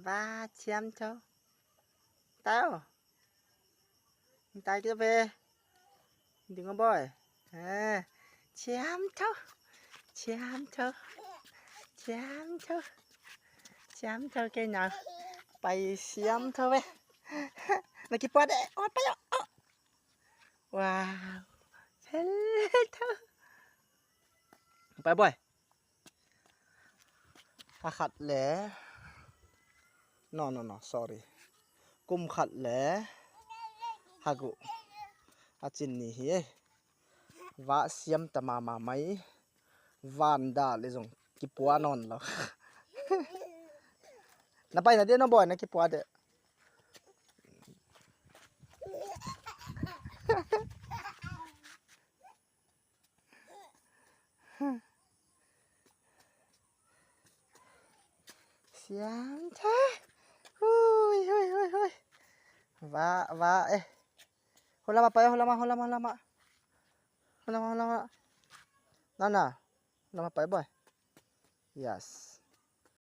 Va chiếm cho. Tao. Tay kia về. Đừng có bơi. À, chiếm cho. Chiếm cho. Chiếm cho. Chiếm cho cái nào. Bay chiếm cho về. Nó kia bớt đấy. Ôi, bay ạ. Wow. Thế thôi. Bay bơi. Khát lẽ. No, sorry. Kum khát lẽ. Hagu. Achin ni hi. Va siam tamama mai. Vanda le jong kipua non lo. Na pai na dia no boy na kipua de. Siam tha. Hui. Va Hola pa, hola. Nana. Hola pa boy. Yes.